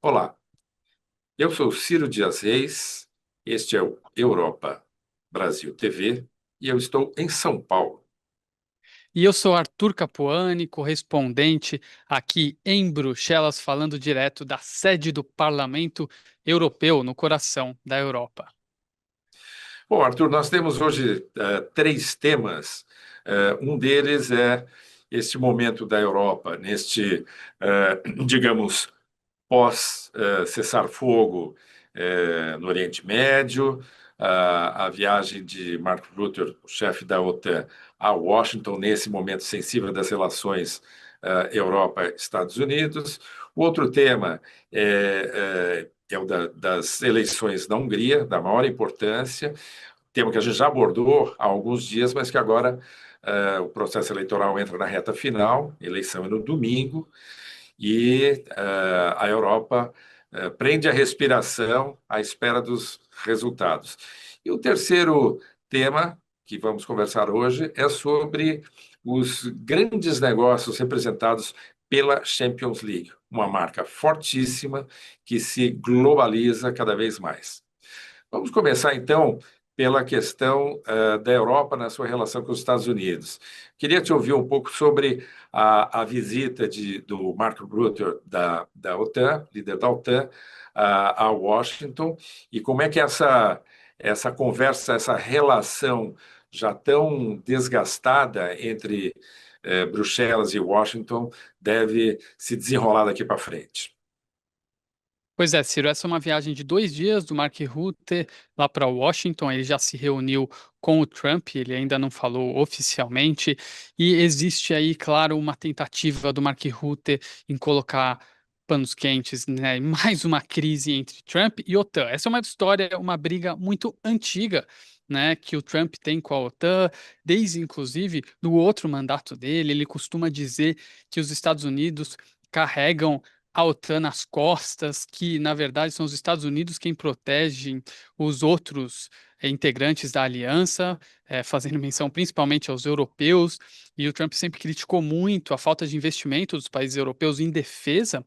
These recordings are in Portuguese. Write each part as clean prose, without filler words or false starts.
Olá, eu sou Ciro Dias Reis, este é o Europa Brasil TV e eu estou em São Paulo. E eu sou Arthur Capuani, correspondente aqui em Bruxelas, falando direto da sede do Parlamento Europeu, no coração da Europa. Bom, Arthur, nós temos hoje três temas. Um deles é este momento da Europa, digamos, pós-cessar-fogo no Oriente Médio, a viagem de Mark Rutte, o chefe da OTAN, a Washington, nesse momento sensível das relações Europa-Estados Unidos. O outro tema é o das eleições na Hungria, da maior importância, tema que a gente já abordou há alguns dias, mas que agora o processo eleitoral entra na reta final, eleição é no domingo, e a Europa prende a respiração à espera dos resultados. E o terceiro tema que vamos conversar hoje é sobre os grandes negócios representados pela Champions League, uma marca fortíssima que se globaliza cada vez mais. Vamos começar, então, pela questão da Europa na sua relação com os Estados Unidos. Queria te ouvir um pouco sobre a visita do Mark Rutte, da OTAN, líder da OTAN, a Washington, e como é que essa conversa, essa relação já tão desgastada entre Bruxelas e Washington deve se desenrolar daqui para frente. Pois é, Ciro, essa é uma viagem de 2 dias do Mark Rutte lá para Washington. Ele já se reuniu com o Trump, ele ainda não falou oficialmente, e existe aí, claro, uma tentativa do Mark Rutte em colocar panos quentes, né? Mais uma crise entre Trump e OTAN. Essa é uma história, uma briga muito antiga, né? Que o Trump tem com a OTAN, desde inclusive do outro mandato dele. Ele costuma dizer que os Estados Unidos carregam a OTAN nas costas, que na verdade são os Estados Unidos quem protegem os outros integrantes da aliança, fazendo menção principalmente aos europeus, e o Trump sempre criticou muito a falta de investimento dos países europeus em defesa.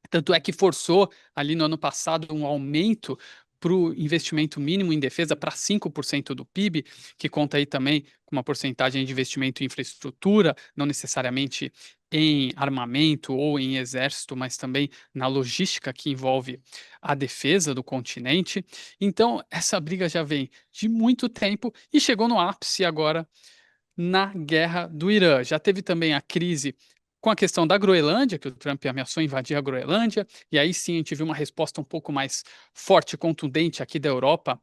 Tanto é que forçou ali no ano passado um aumento para o investimento mínimo em defesa para 5% do PIB, que conta aí também com uma porcentagem de investimento em infraestrutura, não necessariamente em armamento ou em exército, mas também na logística que envolve a defesa do continente. Então, essa briga já vem de muito tempo e chegou no ápice agora na guerra do Irã. Já teve também a crise com a questão da Groenlândia, que o Trump ameaçou invadir a Groenlândia, e aí sim a gente viu uma resposta um pouco mais forte, contundente aqui da Europa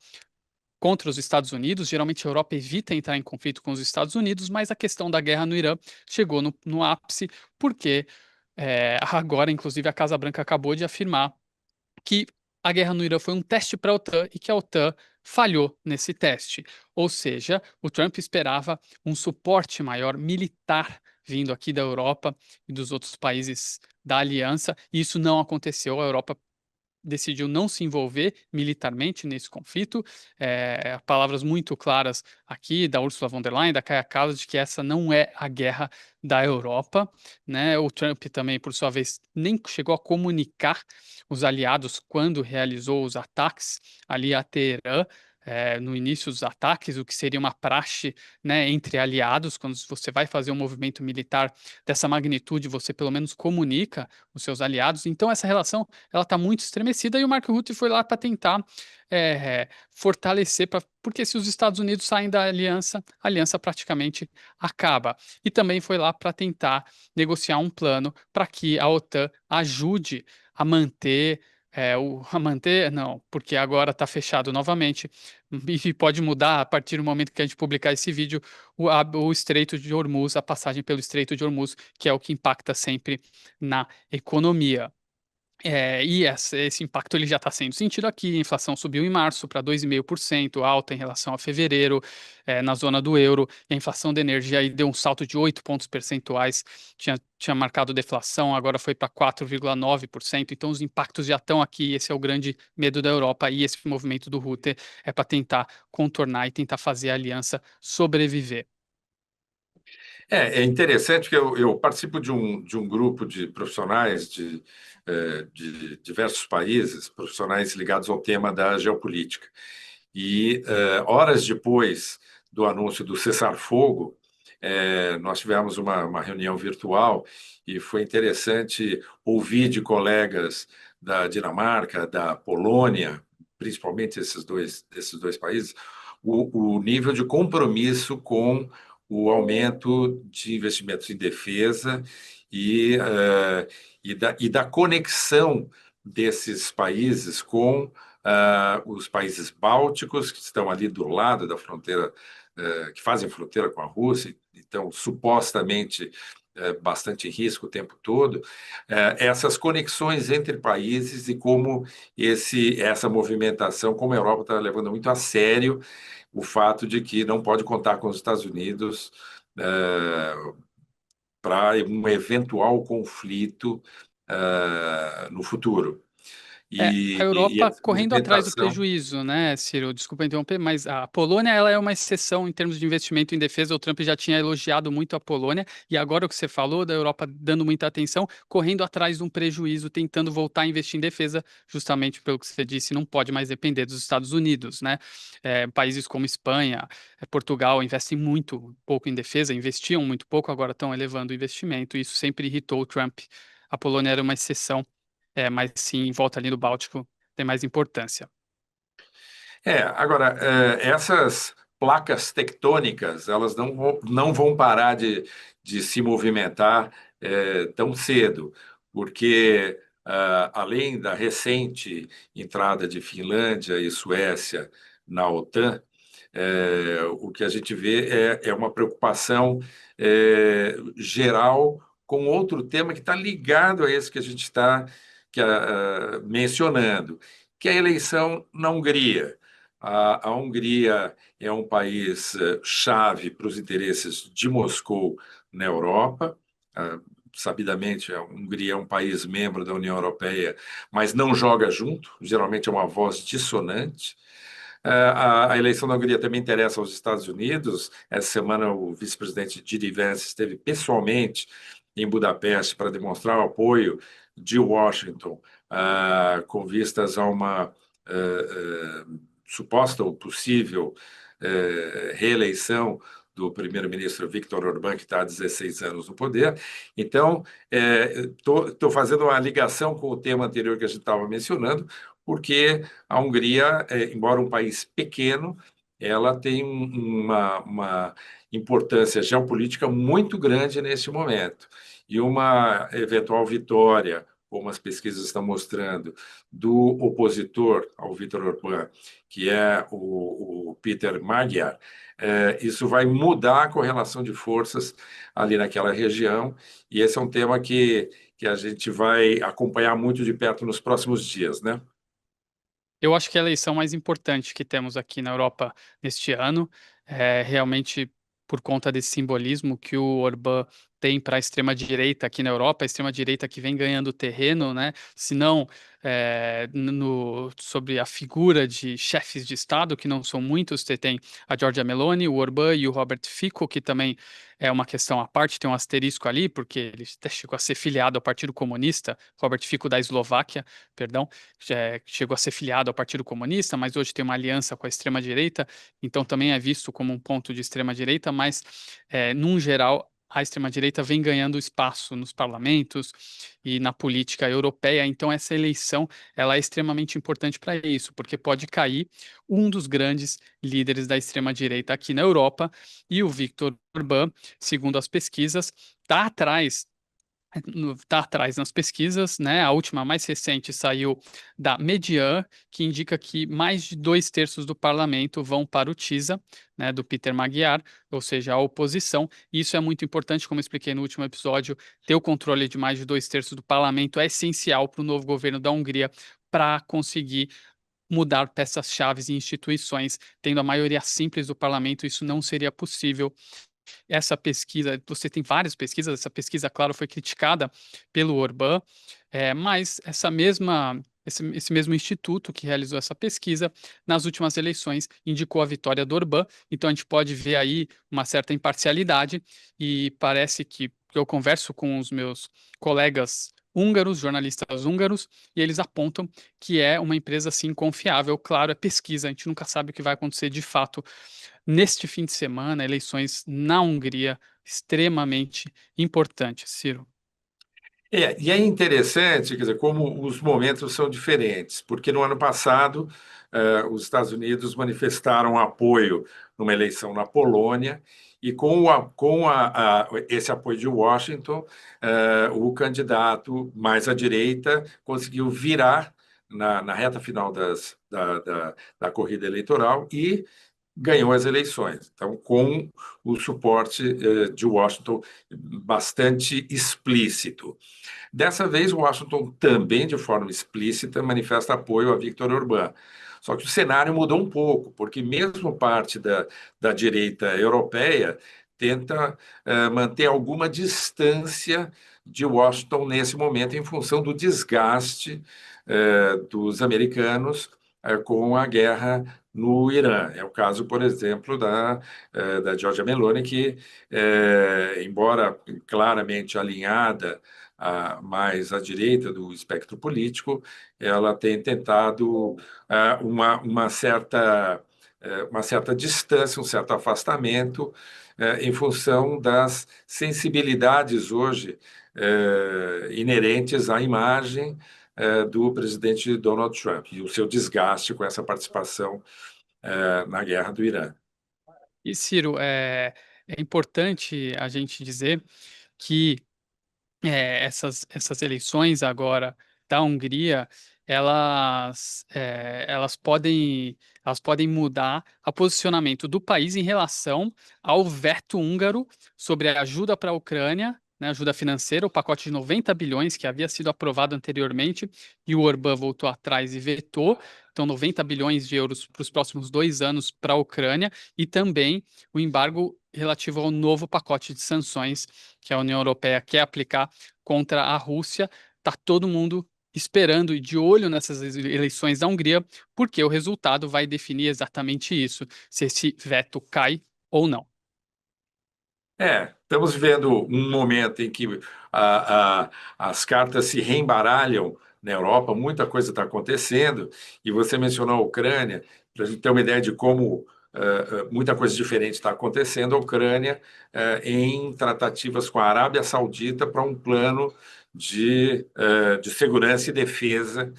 contra os Estados Unidos. Geralmente a Europa evita entrar em conflito com os Estados Unidos, mas a questão da guerra no Irã chegou no ápice, porque agora, inclusive, a Casa Branca acabou de afirmar que a guerra no Irã foi um teste para a OTAN e que a OTAN falhou nesse teste. Ou seja, o Trump esperava um suporte maior militar vindo aqui da Europa e dos outros países da aliança, e isso não aconteceu. A Europa decidiu não se envolver militarmente nesse conflito. Palavras muito claras aqui da Ursula von der Leyen, da Kaja Kallas, de que essa não é a guerra da Europa, né? O Trump também, por sua vez, nem chegou a comunicar os aliados quando realizou os ataques ali a Teherã. No início dos ataques, o que seria uma praxe, né, entre aliados, quando você vai fazer um movimento militar dessa magnitude, você pelo menos comunica os seus aliados. Então, essa relação ela está muito estremecida e o Mark Rutte foi lá para tentar fortalecer, porque se os Estados Unidos saem da aliança, a aliança praticamente acaba. E também foi lá para tentar negociar um plano para que a OTAN ajude a manter. A manter, não, porque agora está fechado novamente e pode mudar a partir do momento que a gente publicar esse vídeo, o Estreito de Hormuz, a passagem pelo Estreito de Hormuz, que é o que impacta sempre na economia. E esse impacto ele já está sendo sentido aqui. A inflação subiu em março para 2,5%, alta em relação a fevereiro, na zona do euro. E a inflação da energia aí deu um salto de 8 pontos percentuais. Tinha marcado deflação, agora foi para 4,9%. Então, os impactos já estão aqui. Esse é o grande medo da Europa. E esse movimento do Rutte é para tentar contornar e tentar fazer a aliança sobreviver. É interessante que eu participo de um grupo de profissionais de diversos países, profissionais ligados ao tema da geopolítica. E horas depois do anúncio do cessar-fogo, nós tivemos uma reunião virtual e foi interessante ouvir de colegas da Dinamarca, da Polônia, principalmente esses dois países, o nível de compromisso com o aumento de investimentos em defesa e, e da conexão desses países com os países bálticos, que estão ali do lado da fronteira, que fazem fronteira com a Rússia, então supostamente bastante em risco o tempo todo, essas conexões entre países e como essa movimentação, como a Europa está levando muito a sério o fato de que não pode contar com os Estados Unidos para um eventual conflito no futuro. A E Europa essa correndo atrás do movimentação. prejuízo, né, Ciro? Desculpa interromper, mas a Polônia ela é uma exceção em termos de investimento em defesa. O Trump já tinha elogiado muito a Polônia, e agora o que você falou da Europa dando muita atenção, correndo atrás de um prejuízo, tentando voltar a investir em defesa, justamente pelo que você disse, não pode mais depender dos Estados Unidos, né? Países como Espanha, Portugal investem muito pouco em defesa, investiam muito pouco, agora estão elevando o investimento, e isso sempre irritou o Trump. A Polônia era uma exceção. Mas sim, em volta ali do Báltico tem mais importância. Agora, essas placas tectônicas, elas não vão parar de se movimentar tão cedo, porque, além da recente entrada de Finlândia e Suécia na OTAN, o que a gente vê é uma preocupação geral com outro tema que está ligado a esse que a gente está mencionando, que é a eleição na Hungria. A Hungria é um país chave para os interesses de Moscou na Europa. Sabidamente, a Hungria é um país membro da União Europeia, mas não joga junto, geralmente é uma voz dissonante. A eleição da Hungria também interessa aos Estados Unidos. Essa semana, o vice-presidente J.D. Vance esteve pessoalmente em Budapeste para demonstrar o apoio de Washington, com vistas a uma suposta ou possível reeleição do primeiro-ministro Viktor Orbán, que está há 16 anos no poder. Então, estou fazendo uma ligação com o tema anterior que a gente estava mencionando, porque a Hungria, embora um país pequeno, ela tem uma importância geopolítica muito grande neste momento. E uma eventual vitória, como as pesquisas estão mostrando, do opositor ao Viktor Orbán, que é o Peter Magyar, isso vai mudar a correlação de forças ali naquela região, e esse é um tema que a gente vai acompanhar muito de perto nos próximos dias, né? Eu acho que a eleição mais importante que temos aqui na Europa neste ano é realmente por conta desse simbolismo que o Orbán tem para a extrema-direita aqui na Europa, a extrema-direita que vem ganhando terreno, né? Se não sobre a figura de chefes de Estado, que não são muitos, você tem a Giorgia Meloni, o Orbán e o Robert Fico, que também é uma questão à parte, tem um asterisco ali, porque ele até chegou a ser filiado ao Partido Comunista, Robert Fico da Eslováquia, perdão, chegou a ser filiado ao Partido Comunista, mas hoje tem uma aliança com a extrema-direita, então também é visto como um ponto de extrema-direita, mas, num geral, a extrema-direita vem ganhando espaço nos parlamentos e na política europeia, então essa eleição ela é extremamente importante para isso, porque pode cair um dos grandes líderes da extrema-direita aqui na Europa, e o Viktor Orbán, segundo as pesquisas, está atrás está atrás nas pesquisas, né? A última, mais recente, saiu da Median, que indica que mais de dois terços do parlamento vão para o TISA, né, do Peter Magyar, ou seja, a oposição. E isso é muito importante, como eu expliquei no último episódio, ter o controle de mais de dois terços do parlamento é essencial para o novo governo da Hungria para conseguir mudar peças-chave e instituições. Tendo a maioria simples do parlamento, isso não seria possível. Essa pesquisa, você tem várias pesquisas, essa pesquisa, claro, foi criticada pelo Orbán, mas essa mesma esse mesmo instituto que realizou essa pesquisa, nas últimas eleições, indicou a vitória do Orbán. Então, a gente pode ver aí uma certa imparcialidade, e parece que eu converso com os meus colegas húngaros, jornalistas húngaros, e eles apontam que é uma empresa, sim, confiável. Claro, é pesquisa, a gente nunca sabe o que vai acontecer de fato. Neste fim de semana, eleições na Hungria, extremamente importantes, Ciro. E é interessante, quer dizer, como os momentos são diferentes, porque no ano passado os Estados Unidos manifestaram apoio numa eleição na Polônia, e esse apoio de Washington, o candidato mais à direita conseguiu virar na reta final da corrida eleitoral e ganhou as eleições. Então, com o suporte de Washington bastante explícito. Dessa vez, Washington também, de forma explícita, manifesta apoio a Viktor Orbán. Só que o cenário mudou um pouco, porque mesmo parte da direita europeia tenta manter alguma distância de Washington nesse momento, em função do desgaste dos americanos com a guerra no Irã. É o caso, por exemplo, da Giorgia Meloni, que, embora claramente alinhada mais à direita do espectro político, ela tem tentado uma certa distância, um certo afastamento, em função das sensibilidades hoje inerentes à imagem do presidente Donald Trump e o seu desgaste com essa participação na guerra do Irã. E, Ciro, é importante a gente dizer que essas eleições agora da Hungria, elas podem mudar o posicionamento do país em relação ao veto húngaro sobre a ajuda para a Ucrânia, né, ajuda financeira, o pacote de 90 bilhões que havia sido aprovado anteriormente, e o Orbán voltou atrás e vetou. Então, 90 bilhões de euros para os próximos 2 anos para a Ucrânia, e também o embargo relativo ao novo pacote de sanções que a União Europeia quer aplicar contra a Rússia. Está todo mundo esperando e de olho nessas eleições da Hungria, porque o resultado vai definir exatamente isso, se esse veto cai ou não. Estamos vivendo um momento em que as cartas se reembaralham na Europa, muita coisa está acontecendo, e você mencionou a Ucrânia, para a gente ter uma ideia de como muita coisa diferente está acontecendo. A Ucrânia em tratativas com a Arábia Saudita para um plano de segurança e defesa,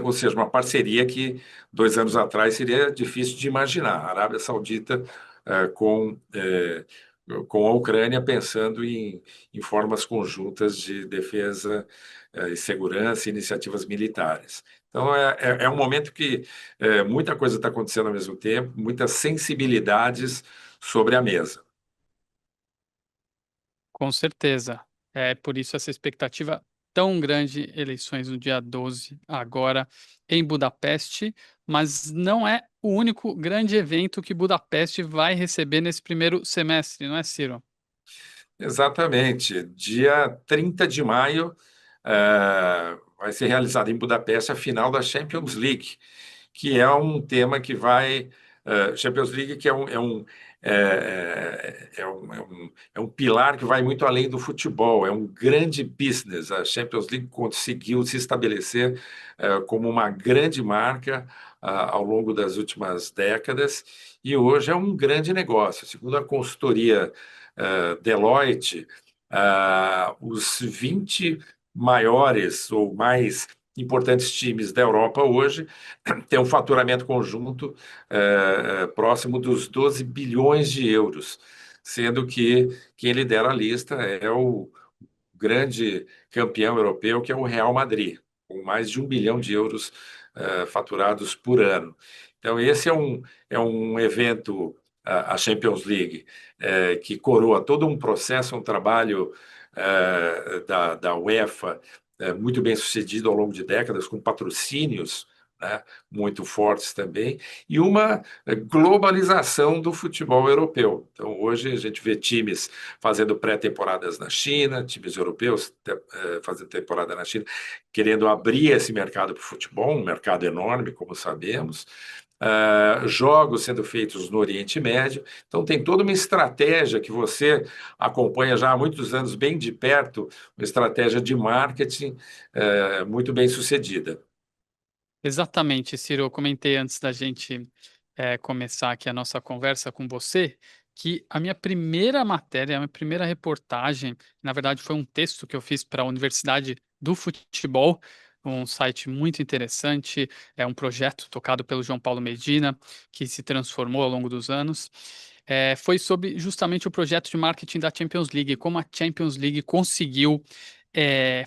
ou seja, uma parceria que 2 anos atrás seria difícil de imaginar. A Arábia Saudita com a Ucrânia, pensando em formas conjuntas de defesa e segurança e iniciativas militares. Então, é um momento que muita coisa está acontecendo ao mesmo tempo, muitas sensibilidades sobre a mesa. Com certeza. É por isso essa expectativa tão grande, eleições no dia 12, agora em Budapeste, mas não é o único grande evento que Budapeste vai receber nesse primeiro semestre, não é, Ciro? Exatamente. Dia 30 de maio, vai ser realizada em Budapeste a final da Champions League, que é um tema que vai. Champions League, que é um pilar que vai muito além do futebol, é um grande business. A Champions League conseguiu se estabelecer como uma grande marca ao longo das últimas décadas, e hoje é um grande negócio. Segundo a consultoria Deloitte, os 20 maiores ou mais importantes times da Europa hoje têm um faturamento conjunto próximo dos 12 bilhões de euros, sendo que quem lidera a lista é o grande campeão europeu, que é o Real Madrid, com mais de 1 bilhão de euros faturados por ano. Então, esse é um evento, a Champions League, que coroa todo um processo, um trabalho da UEFA muito bem sucedido ao longo de décadas, com patrocínios né, muito fortes também, e uma globalização do futebol europeu. Então, hoje a gente vê times fazendo pré-temporadas na China, times europeus fazendo temporada na China, querendo abrir esse mercado para o futebol, um mercado enorme, como sabemos. Jogos sendo feitos no Oriente Médio. Então, tem toda uma estratégia que você acompanha já há muitos anos, bem de perto, uma estratégia de marketing muito bem sucedida. Exatamente, Ciro. Eu comentei antes da gente começar aqui a nossa conversa com você que a minha primeira matéria, a minha primeira reportagem, na verdade, foi um texto que eu fiz para a Universidade do Futebol, um site muito interessante, é um projeto tocado pelo João Paulo Medina, que se transformou ao longo dos anos. Foi sobre justamente o projeto de marketing da Champions League, como a Champions League conseguiu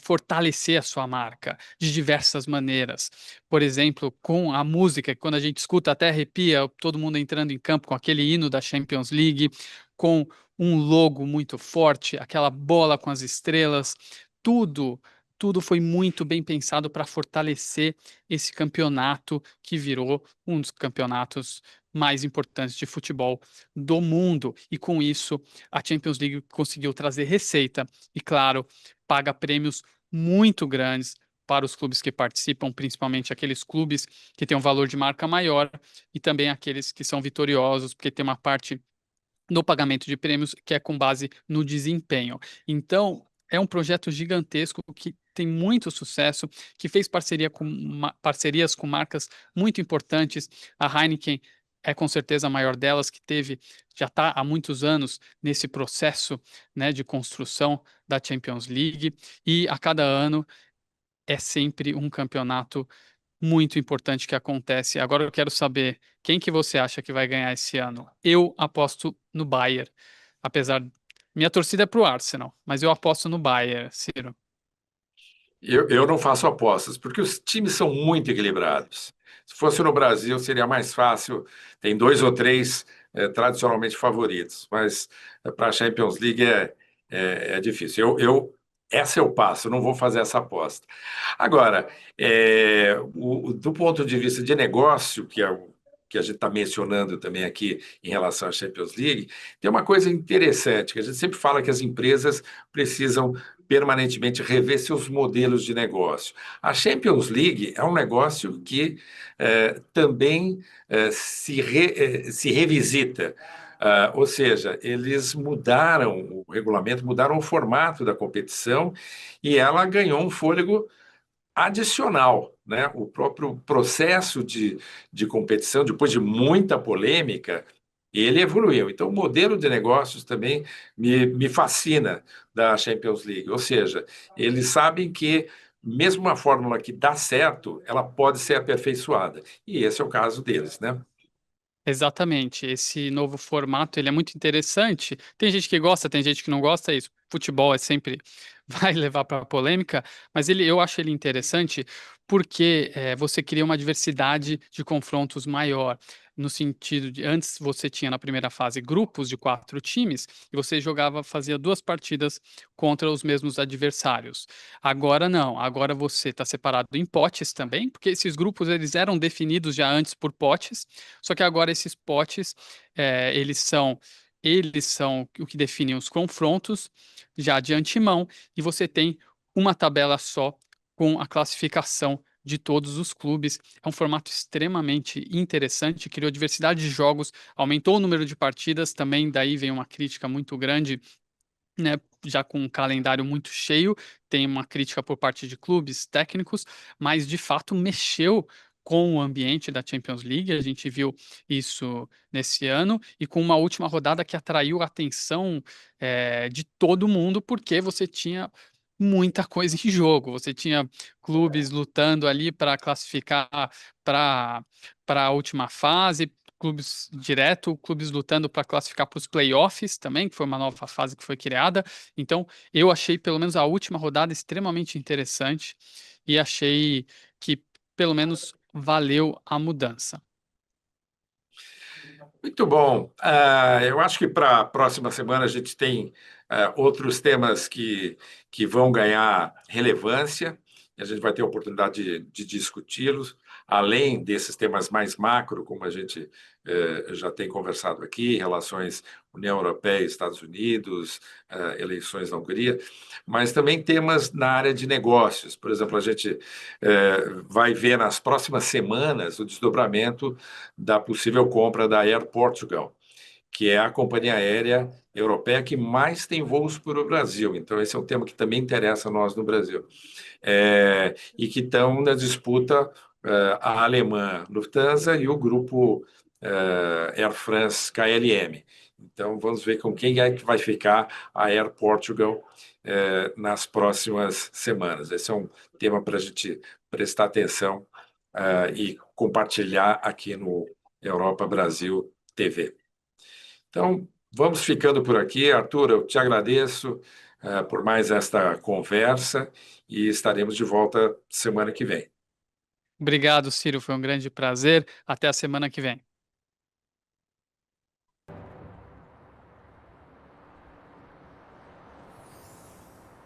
fortalecer a sua marca de diversas maneiras. Por exemplo, com a música, que quando a gente escuta até arrepia, todo mundo entrando em campo com aquele hino da Champions League, com um logo muito forte, aquela bola com as estrelas, tudo, tudo foi muito bem pensado para fortalecer esse campeonato que virou um dos campeonatos mais importantes de futebol do mundo. E com isso, a Champions League conseguiu trazer receita e, claro, paga prêmios muito grandes para os clubes que participam, principalmente aqueles clubes que têm um valor de marca maior e também aqueles que são vitoriosos, porque tem uma parte no pagamento de prêmios que é com base no desempenho. Então, é um projeto gigantesco que tem muito sucesso, que fez parcerias com marcas muito importantes. A Heineken é com certeza a maior delas, que já está há muitos anos nesse processo, né, de construção da Champions League, e a cada ano é sempre um campeonato muito importante que acontece. Agora eu quero saber quem que você acha que vai ganhar esse ano. Eu aposto no Bayern, apesar minha torcida é pro Arsenal, mas eu aposto no Bayern, Ciro. Eu não faço apostas, porque os times são muito equilibrados. Se fosse no Brasil, seria mais fácil. Tem dois ou três tradicionalmente favoritos, mas para a Champions League é difícil. Essa eu passo, não vou fazer essa aposta. Agora, do ponto de vista de negócio, que é o que a gente está mencionando também aqui em relação à Champions League, tem uma coisa interessante, que a gente sempre fala que as empresas precisam permanentemente rever seus modelos de negócio. A Champions League é um negócio que também se revisita. Ou seja, eles mudaram o regulamento, mudaram o formato da competição e ela ganhou um fôlego adicional, né? O próprio processo de competição, depois de muita polêmica, ele evoluiu. Então, o modelo de negócios também me fascina da Champions League. Ou seja, eles sabem que mesmo uma fórmula que dá certo, ela pode ser aperfeiçoada. E esse é o caso deles, né? Exatamente. Esse novo formato, ele é muito interessante. Tem gente que gosta, tem gente que não gosta, é isso. Futebol é sempre vai levar para polêmica, mas eu acho ele interessante porque você cria uma diversidade de confrontos maior. No sentido de, antes você tinha na primeira fase grupos de 4 times e você fazia 2 partidas contra os mesmos adversários. Agora não, agora você está separado em potes também, porque esses grupos eles eram definidos já antes por potes. Só que agora esses potes, eles são o que definem os confrontos já de antemão, e você tem uma tabela só com a classificação de todos os clubes. É um formato extremamente interessante, criou diversidade de jogos, aumentou o número de partidas, também daí vem uma crítica muito grande, né, já com um calendário muito cheio, tem uma crítica por parte de clubes, técnicos, mas de fato mexeu com o ambiente da Champions League, a gente viu isso nesse ano, e com uma última rodada que atraiu a atenção de todo mundo, porque você tinha muita coisa em jogo, você tinha clubes lutando ali para classificar para para a última fase, clubes lutando para classificar para os playoffs também, que foi uma nova fase que foi criada. Então, eu achei pelo menos a última rodada extremamente interessante e achei que pelo menos valeu a mudança. Muito bom. Eu acho que para a próxima semana a gente tem outros temas que vão ganhar relevância e a gente vai ter a oportunidade de discuti-los. além desses temas mais macro, como a gente já tem conversado aqui, relações União Europeia, Estados Unidos, eleições na Hungria, mas também temas na área de negócios. Por exemplo, a gente vai ver nas próximas semanas o desdobramento da possível compra da Air Portugal, que é a companhia aérea europeia que mais tem voos para o Brasil. Então, esse é um tema que também interessa a nós no Brasil. E que estão na disputa a alemã Lufthansa e o grupo Air France KLM. Então, vamos ver com quem é que vai ficar a Air Portugal nas próximas semanas. Esse é um tema para a gente prestar atenção e compartilhar aqui no Europa Brasil TV. Então, vamos ficando por aqui. Arthur, eu te agradeço por mais esta conversa e estaremos de volta semana que vem. Obrigado, Ciro, foi um grande prazer. Até a semana que vem.